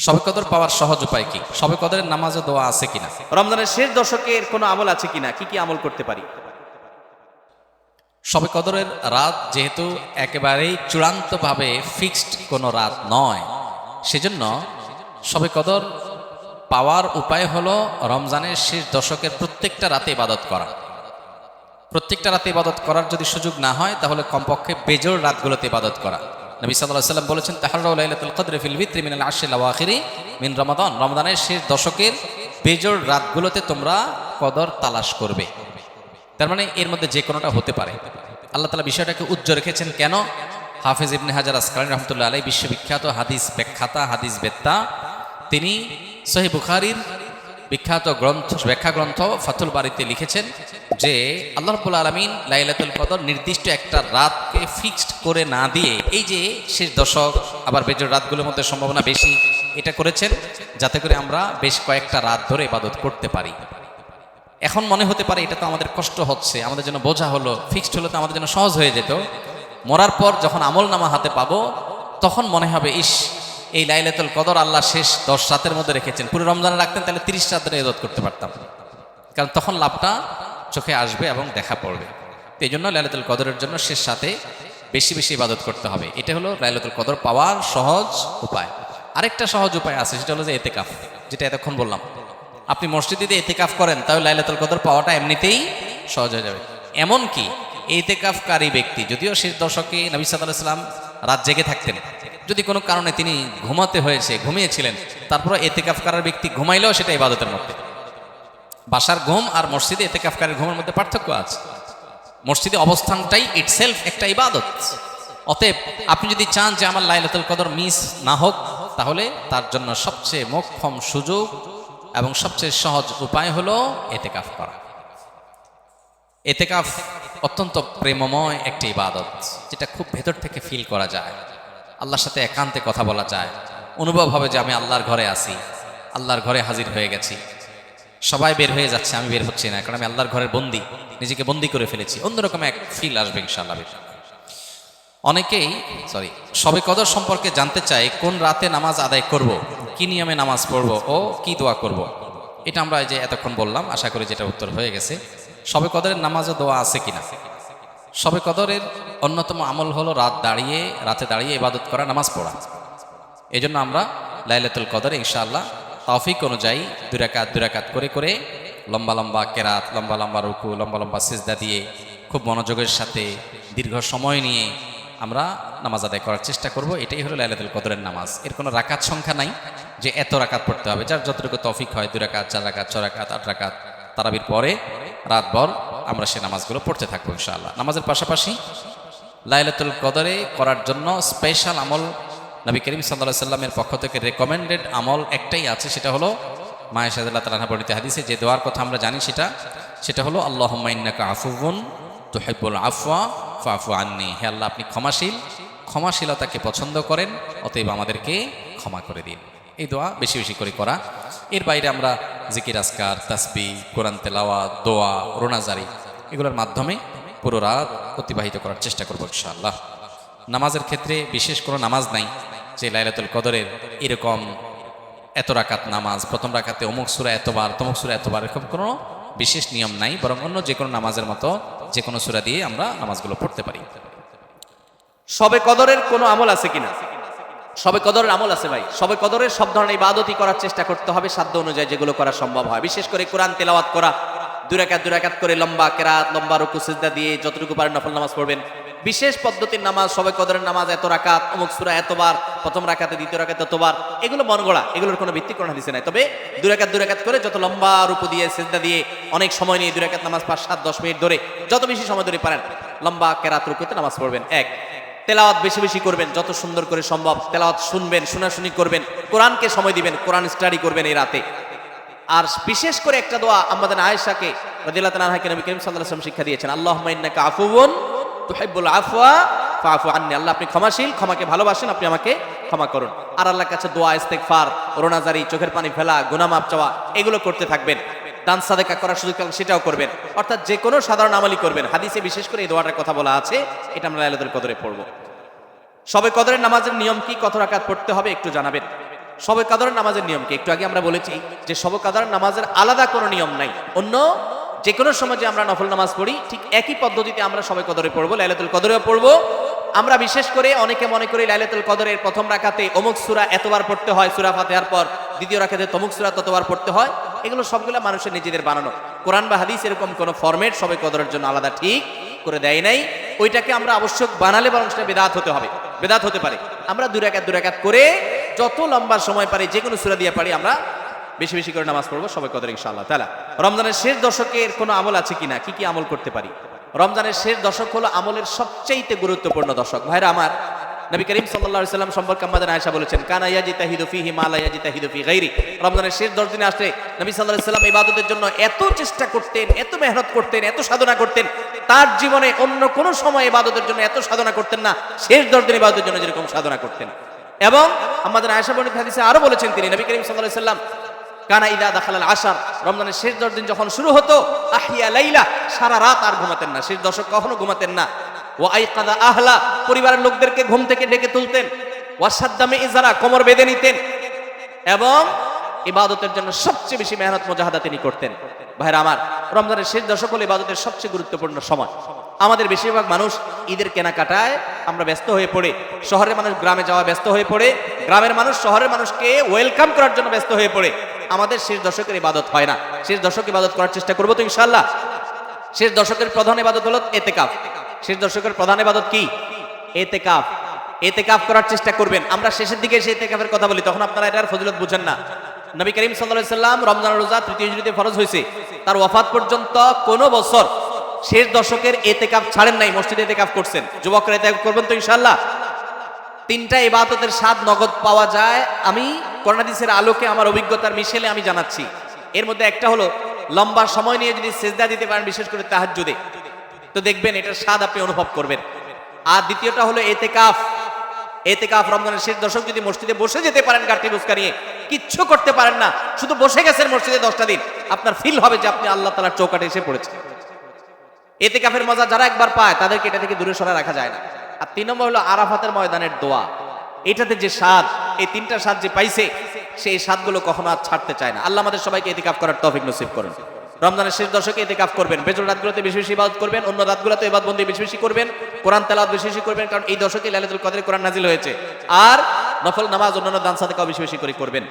শবে কদর পাওয়ার সহজ উপায় কি? শবে কদরের নামাজ ও দোয়া আছে কিনা? রমজানের শেষ দশকের কোনো আমল আছে কিনা, কি কি আমল করতে পারি? শবে কদরের রাত যেহেতু একেবারেই চূড়ান্তভাবে ফিক্সড কোনো রাত নয়, সেজন্য শবে কদর পাওয়ার উপায় হলো রমজানের শেষ দশকের প্রত্যেকটা রাতে ইবাদত করা। প্রত্যেকটা রাতে ইবাদত করার যদি সুযোগ না হয়, তাহলে কমপক্ষে বেজোড় রাতগুলোতে ইবাদত করা। নবী সাল্লাল্লাহু আলাইহি ওয়াসাল্লাম বলেছেন, তাহাররাউ লাইলাতুল কদরি ফিল ভিত্রি মিনাল আশরিল আওয়াখিরি মিন রমাদান। রমজানের শেষ দশকের বেজোড় রাতগুলোতে তোমরা কদর তালাশ করবে। তার মানে এর মধ্যে যে কোনোটা হতে পারে। আল্লাহ তাআলা বিষয়টাকে উজ্জ্বল রেখেছেন কেন? হাফেজ ইবনে হাজার আসকালানী রাহমাতুল্লাহ আলাইহি বিশ্ববিখ্যাত হাদিস ব্যাখ্যাতা, হাদিস বেত্তা, তিনি সহিহ বুখারীর বিখ্যাত ব্যাখ্যা গ্রন্থ ফাথুল বারীতে লিখেছেন যে আল্লাহ রাব্বুল আলামিন লাইলাতুল কদর নির্দিষ্ট একটা রাতকে ফিক্সড করে না দিয়ে, এই যে শেষ দশক আবার বেজোড় রাতগুলোর মধ্যে সম্ভাবনা বেশি, এটা করেছেন যাতে করে আমরা বেশ কয়েকটা রাত ধরে ইবাদত করতে পারি। এখন মনে হতে পারে এটা তো আমাদের কষ্ট হচ্ছে, আমাদের জন্য বোঝা হলো, ফিক্সড হলে তো আমাদের জন্য সহজ হয়ে যেত। মরার পর যখন আমল নামা হাতে পাবো, তখন মনে হবে ইস, এই লাইলাতুল কদর আল্লাহ শেষ 10 রাতের মধ্যে রেখেছেন, পুরো রমজানে রাখতেন তাহলে 30 রাত ধরে ইবাদত করতে পারতাম। কারণ তখন লাভটা চোখে আসবে এবং দেখা পড়বে। তো এই জন্য লাইলাতুল কদরের জন্য শেষ রাতে বেশি বেশি ইবাদত করতে হবে। এটা হলো লাইলাতুল কদর পাওয়ার সহজ উপায়। আরেকটা সহজ উপায় আছে, সেটা হলো যে ইতিকাফ, যেটা এতক্ষণ বললাম। আপনি মসজিদে ইতিকাফ করেন, তাহলে লাইলাতুল কদর পাওয়াটা এমনিতেই সহজ হয়ে যাবে। এমনকি ইতিকাফকারী ব্যক্তি, যদিও শেষ দশকে নবী সাল্লাল্লাহু আলাইহি ওয়াসাল্লাম রাত জেগে থাকতেন, যদি কোনো কারণে তিনি ঘুমিয়েছিলেন, তারপরে ইতিকাফকারী ব্যক্তি ঘুমাইলেও সেটা ইবাদতের মধ্যে। বাসার ঘুম আর মসজিদে ইতিকাফকারীর ঘুমের মধ্যে পার্থক্য আছে। মসজিদে অবস্থানটাই ইটসেলফ একটা ইবাদত। অতএব আপনি যদি চান যে আমার লাইলাতুল কদর মিস না হোক, তাহলে তার জন্য সবচেয়ে মোক্ষম সুযোগ এবং সবচেয়ে সহজ উপায় হলো ইতিকাফ করা। ইতিকাফ অত্যন্ত প্রেমময় একটি ইবাদত, যেটা খুব ভেতর থেকে ফিল করা যায়। আল্লাহর সাথে একান্তে কথা বলা যায়, অনুভব হবে যে আমি আল্লাহর ঘরে আছি, আল্লাহর ঘরে হাজির হয়ে গেছি। সবাই বের হয়ে যাচ্ছে, আমি বের হচ্ছি না, কারণ আমি আল্লাহর ঘরের বন্দী, নিজেকে বন্দী করে ফেলেছি। অন্যরকম এক ফিল আসবে ইনশাআল্লাহ। অনেকেই শবে কদর সম্পর্কে জানতে চায় কোন রাতে নামাজ আদায় করব, কি নিয়মে নামাজ পড়ব ও কি দোয়া করব। এটা আমরা যে এতক্ষণ বললাম, আশা করি যেটা উত্তর হয়ে গেছে। শবে কদরের নামাজ ও দোয়া আছে কিনা? শবে কদরের অন্যতম আমল হলো রাতে দাঁড়িয়ে ইবাদত করা, নামাজ পড়া। এই জন্য আমরা লাইলাতুল কদরে ইনশাআল্লাহ তৌফিক অনুযায়ী দুই রাকাত করে করে লম্বা লম্বা কেরাত, লম্বা লম্বা রুকু, লম্বা লম্বা সিজদা দিয়ে খুব মনোযোগের সাথে দীর্ঘ সময় নিয়ে আমরা নামাজ আদায় করার চেষ্টা করব। এটাই হলো লাইলাতুল কদরের নামাজ। এর কোনো রাকাত সংখ্যা নাই যে এত রাকাত পড়তে হবে, যার যতটুকু তৌফিক হয়, 2 রাকাত, 4 রাকাত, 6 রাকাত, 8 রাকাত, তারাবির পরে রাতভর আমরা সে নামাজগুলো পড়তে থাকবো ইনশাআল্লাহ। নামাজের পাশাপাশি লাইলাতুল কদরে করার জন্য স্পেশাল আমল নবী করিম সাল্লাল্লাহু আলাইহি সাল্লামের পক্ষ থেকে রেকমেন্ডেড আমল একটাই আছে, সেটা হলো মা আয়েশা রাদিয়াল্লাহু তাআলা আনহা বর্ণিত হাদিসে যে দোয়ার কথা আমরা জানি, সেটা হলো আল্লাহুম্মা ইন্নাকা আফুউন তুহিব্বুল আফওয়া ফাফু আন্নি। হে আল্লাহ, আপনি ক্ষমাশীলতাকে পছন্দ করেন, অতএব আমাদেরকে ক্ষমা করে দিন। এই দোয়া বেশি বেশি করে করা। এর বাইরে আমরা জিকির, আজকার, তাসবিহ, কোরআন তেলাওয়াত, দোয়া, রোনাজারি, এগুলোর মাধ্যমে পুরো রাত অতিবাহিত করার চেষ্টা করব ইনশাআল্লাহ। নামাজের ক্ষেত্রে বিশেষ কোনো নামাজ নাই যে লাইলাতুল কদরের এরকম এত রাকাত নামাজ, প্রথম রাকাতে অমুক সূরা এতবার, তমুক সূরা এতবার, এরকম কোনো বিশেষ নিয়ম নাই। বরং অন্য যে কোনো নামাজের মতো যে কোনো সূরা দিয়ে আমরা নামাজগুলো পড়তে পারি। শবে কদরের কোনো আমল আছে কিনা? শবে কদরের আমল আছে ভাই। শবে কদরের সব ধরনের ইবাদতই করার চেষ্টা করতে হবে সাধ্য অনুযায়ী, যেগুলো করা সম্ভব হয়। বিশেষ করে কোরআন তেলাওয়াত করা, 2 রাকাত করে লম্বা কেরাত, লম্বা রুকু সিজদা দিয়ে যতটুকু পারেন নফল নামাজ পড়বেন। বিশেষ পদ্ধতির নামাজ, শবে কদরের নামাজ এত রাকাত, অমুক সূরা এতবার, প্রথম রাকাতে, দ্বিতীয় রাকাতে এতবার, এগুলো মনগড়া, এগুলোর কোনো ভিত্তি কোরআন হাদিসে নাই। তবে 2 রাকাত করে যত লম্বা রুকু দিয়ে সিজদা দিয়ে অনেক সময় নিয়ে 2 রাকাত নামাজ 5, 7, 10 মিনিট ধরে, যত বেশি সময় ধরে পারেন লম্বা কেরাত রুকুতে নামাজ পড়বেন। এক, তেলাওয়াত বেশি বেশি করবেন, যত সুন্দর করে সম্ভব তেলাওয়াত শুনবেন, শোনাশুনি করবেন, কোরআনকে সময় দিবেন, কোরআন স্টাডি করবেন এই রাতে। আর বিশেষ করে একটা দোয়া আমাদের আয়েশাকে রাদিয়াল্লাহু তাআলা আনহাকে নবী করিম সাল্লাল্লাহু আলাইহি ওয়াসাল্লাম শিক্ষা দিয়েছেন, আল্লাহুম্মা ইন্নাকা আফুউন তুহিব্বুল আফওয়া ফাফু আন্নি। আল্লাহ, আপনি ক্ষমাশীল, ক্ষমাকে ভালোবাসেন, আপনি আমাকে ক্ষমা করুন। আর আল্লাহর কাছে দোয়া, ইস্তেগফার, রোনাজারি, চোখের পানি ফেলা, গুনাহ মাফ চাওয়া, এগুলো করতে থাকবেন। দান সাদেকা করার সুযোগ থাকলে সেটাও করবেন। অর্থাৎ যে কোনো সাধারণ আমলই করবেন। হাদিসে বিশেষ করে এই দোয়াটার কথা বলা আছে, এটা আমরা লাইলাতুল কদরে পড়ব। শবে কদরের নামাজের নিয়ম কি, কত রাকাত পড়তে হবে একটু জানাবেন। শবে কদরের নামাজের নিয়ম কি? একটু আগে আমরা বলেছি যে শবে কদরের নামাজের আলাদা কোনো নিয়ম নাই। অন্য যে কোনো সময় যে আমরা নফল নামাজ পড়ি ঠিক একই পদ্ধতিতে আমরা শবে কদরে পড়বো, লাইলাতুল কদরেও পড়বো। আমরা বিশেষ করে অনেকে মনে করি লাইলাতুল কদরের প্রথম রাকাতে অমুক সূরা এতবার পড়তে হয়, সূরা ফাতিহার পর দ্বিতীয় রাকাতে তমুক সূরা ততবার পড়তে হয়। এগুলো সবগুলো মানুষের নিজেদের বানানো। কোরআন বা হাদিস এরকম কোনো ফরম্যাট শবে কদরের জন্য আলাদা ঠিক করে দেয় নাই। ওইটাকে আমরা আবশ্যক বানালে বরং সেটা বেদাত হতে হবে, বেদাত হতে পারে। আমরা দুই রাকাত করে যত লম্বা সময় পারি যে কোনো সূরা দিয়ে পারি আমরা বেশি বেশি করে নামাজ পড়বো শবে কদর ইনশাআল্লাহ তাআলা। রমজানের শেষ দশকের কোনো আমল আছে কিনা, কি কি আমল করতে পারি? রমজানের শেষ দশক হলো আমলের সবচেয়ে গুরুত্বপূর্ণ দশক। ভাইরা আমার, নবী করিম সাল্লাল্লাহু আলাইহি সাল্লাম সম্পর্কে আমাদের আয়েশা বলেছেন, কানা ইয়াজিতাহিদু ফীহি মা লা ইয়াজিতাহিদু ফী গায়রি। রমজানের শেষ 10 দিনে আসলে নবী সাল্লাল্লাহু আলাইহি সাল্লাম ইবাদতের জন্য এত চেষ্টা করতেন, এত মেহনত করতেন, এত সাধনা করতেন, তার জীবনে অন্য কোন সময় ইবাদতের জন্য এত সাধনা করতেন না, শেষ 10 দিন ইবাদতের জন্য যেরকম সাধনা করতেন। এবং আমাদের আয়েশা বর্ণিত হাদিসে আরো বলেছেন তিনি, নবী করিম সাল্লাল্লাহু আলাইহি সাল্লাম কানা ইদা দাখালাল আশার, রমজানের শেষ 10 দিন যখন শুরু হতো, আহিয়া লাইলা, সারা রাত আর ঘুমাতেন না, শেষ দশক কখনো ঘুমাতেন না। ওয়া আইকাদা আহলা, পরিবারের লোকদেরকে ঘুম থেকে ডেকে তুলতেন। ওয়া সাদ্দামে ইজারা, কোমর বেঁধে নিতেন। এবং ইবাদতের জন্য সবচেয়ে বেশি মেহনত মুজাহাদা তিনি করতেন। ভাইরা আমার, রমজানের শেষ দশক হলো ইবাদতের সবচেয়ে গুরুত্বপূর্ণ সময়। আমাদের বেশিরভাগ মানুষ ঈদের কেনাকাটায় আমরা ব্যস্ত হয়ে পড়ে, শহরের মানুষ গ্রামে যাওয়া ব্যস্ত হয়ে পড়ে, গ্রামের মানুষ শহরের মানুষকে ওয়েলকাম করার জন্য ব্যস্ত হয়ে পড়ে। আমাদের শেষ দশকের ইবাদত হয় না। শেষ দশক ইবাদত করার চেষ্টা করবো তো ইনশাআল্লাহ। শেষ দশকের প্রধান ইবাদত হলো এতেকাফ। শেষ দশকের প্রধান ইবাদত কি? এতেকাফ। এতেকাফ করার চেষ্টা করবেন। আমরা শেষের দিকে এসে এতেকাফের কথা বলি, তখন আপনারা এটার ফজিলত বুঝেন না। নবী করিম সাল্লাল্লাহু আলাইহি সাল্লাম রমজান রোজা তৃতীয় হিজরিতে ফরজ হয়েছে, তার ওয়াফাত পর্যন্ত কোনো বছর শেষ দশকের এতেকাফ ছাড়েন নাই, মসজিদে এতেকাফ করছেন। যুবকরা এতেকাফ করবেন তো ইনশাআল্লাহ। 3টা ইবাদতের স্বাদ নগদ পাওয়া যায়, আমি কোরআন হাদিসের আলোকে আমার অভিজ্ঞতার মিশেলে আমি জানাচ্ছি। এর মধ্যে একটা হলো লম্বা সময় নিয়ে যদি সিজদা দিতে পারেন, বিশেষ করে তাহাজ্জুদে, তো দেখবেন এটার স্বাদ আপনি অনুভব করবেন। আর দ্বিতীয়টা হলো এতেকাফ। এতেকাফ রমজানের শেষ দশক যদি মসজিদে বসে যেতে পারেন, গাঁটি বুসকা নিয়ে, কিচ্ছু করতে পারেন না, শুধু বসে গেছেন মসজিদে 10টা দিন, আপনার ফিল হবে যে আপনি আল্লাহ তাআলার চৌকাঠে এসে পড়েছেন। এতেকাফের মজা যারা একবার পায় তাদেরকে এটা থেকে দূরে সরা রাখা যায় না। আর 3 নম্বর হলো আরাফাতের ময়দানের দোয়া। এটাতে যে স্বাদ, এই 3টা স্বাদ যে পাইছে, সেই স্বাদগুলো কখনো আর ছাড়তে চায় না। আল্লাহ আমাদের সবাইকে এতেকাফ করার তৌফিক নসিব করুন। রমজানের শেষ দশকে এতেকাফ করবেন, বেজর রাতগুলোতে বেশি বেশি ইবাদত করবেন, অন্য রাতগুলোতে ইবাদত বন্দি বেশি বেশি করবেন, কোরআন তেলাওয়াত বেশি বেশি করবেন, কারণ এই দশকে লাইলাতুল কদরে কোরআন নাজিল হয়েছে। আর নফল নামাজ, অন্যান্য দান সাদাকাও বেশি বেশি করে করবেন।